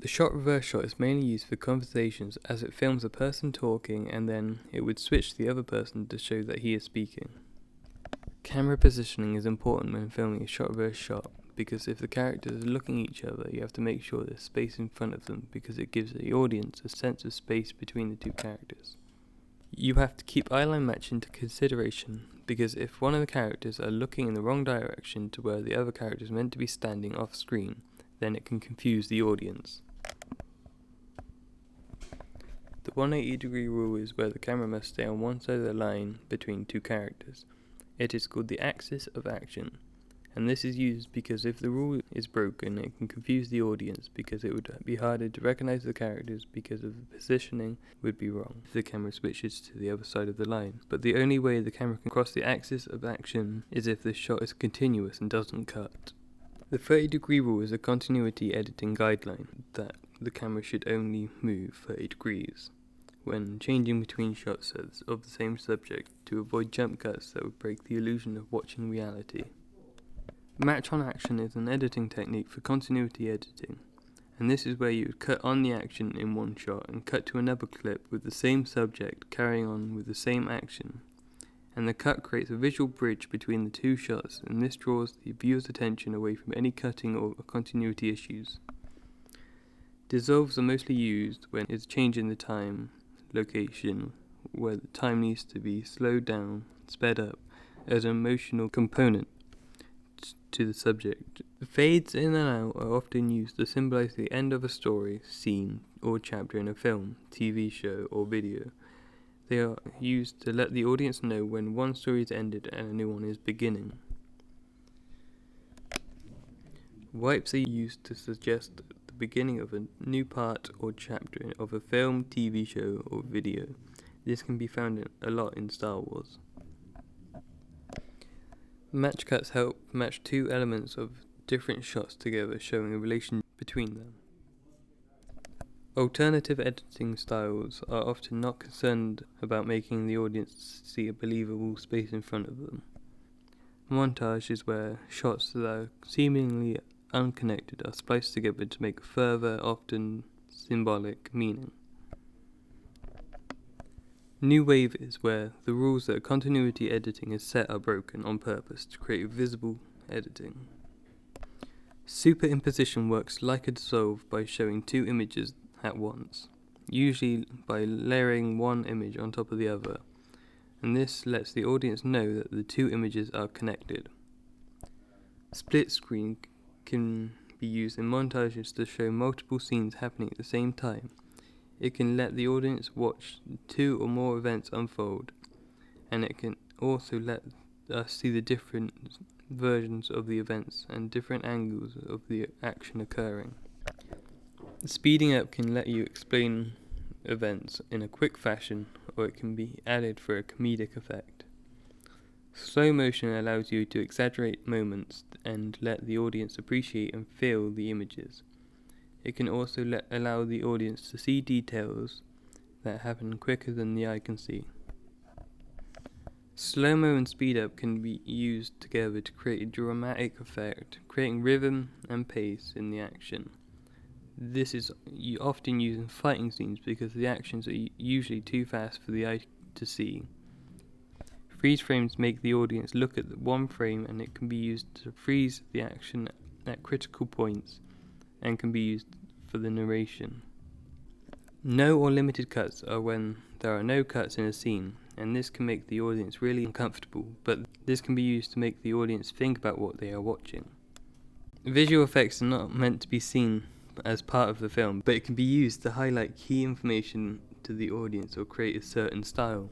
The shot reverse shot is mainly used for conversations, as it films a person talking and then it would switch to the other person to show that he is speaking. Camera positioning is important when filming a shot reverse shot, because if the characters are looking at each other, you have to make sure there's space in front of them, because it gives the audience a sense of space between the two characters. You have to keep eyeline match into consideration, because if one of the characters are looking in the wrong direction to where the other character is meant to be standing off screen, then it can confuse the audience. The 180-degree rule is where the camera must stay on one side of the line between two characters. It is called the axis of action, and this is used because if the rule is broken, it can confuse the audience, because it would be harder to recognize the characters because of the positioning would be wrong if the camera switches to the other side of the line. But the only way the camera can cross the axis of action is if the shot is continuous and doesn't cut. The 30-degree rule is a continuity editing guideline that the camera should only move 30 degrees when changing between shots of the same subject to avoid jump cuts that would break the illusion of watching reality. Match on action is an editing technique for continuity editing, and this is where you would cut on the action in one shot and cut to another clip with the same subject carrying on with the same action, and the cut creates a visual bridge between the two shots, and this draws the viewer's attention away from any cutting or continuity issues. Dissolves are mostly used when it's changing the time, location, where the time needs to be slowed down, sped up, as an emotional component to the subject. Fades in and out are often used to symbolize the end of a story, scene, or chapter in a film, TV show, or video. They are used to let the audience know when one story is ended and a new one is beginning. Wipes are used to suggest the beginning of a new part or chapter of a film, TV show, or video. This can be found a lot in Star Wars. Match cuts help match two elements of different shots together, showing a relation between them. Alternative editing styles are often not concerned about making the audience see a believable space in front of them. Montage is where shots that are seemingly unconnected are spliced together to make further, often symbolic meaning. New wave is where the rules that continuity editing is set are broken on purpose to create visible editing. Superimposition works like a dissolve by showing two images at once, usually by layering one image on top of the other, and this lets the audience know that the two images are connected. Split screen can be used in montages to show multiple scenes happening at the same time. It can let the audience watch two or more events unfold, and it can also let us see the different versions of the events and different angles of the action occurring. Speeding up can let you explain events in a quick fashion, or it can be added for a comedic effect. Slow motion allows you to exaggerate moments and let the audience appreciate and feel the images. It can also allow the audience to see details that happen quicker than the eye can see. Slow-mo and speed-up can be used together to create a dramatic effect, creating rhythm and pace in the action. This is often used in fighting scenes because the actions are usually too fast for the eye to see. Freeze frames make the audience look at one frame, and it can be used to freeze the action at critical points and can be used for the narration. No or limited cuts are when there are no cuts in a scene, and this can make the audience really uncomfortable, but this can be used to make the audience think about what they are watching. Visual effects are not meant to be seen as part of the film, but it can be used to highlight key information to the audience or create a certain style.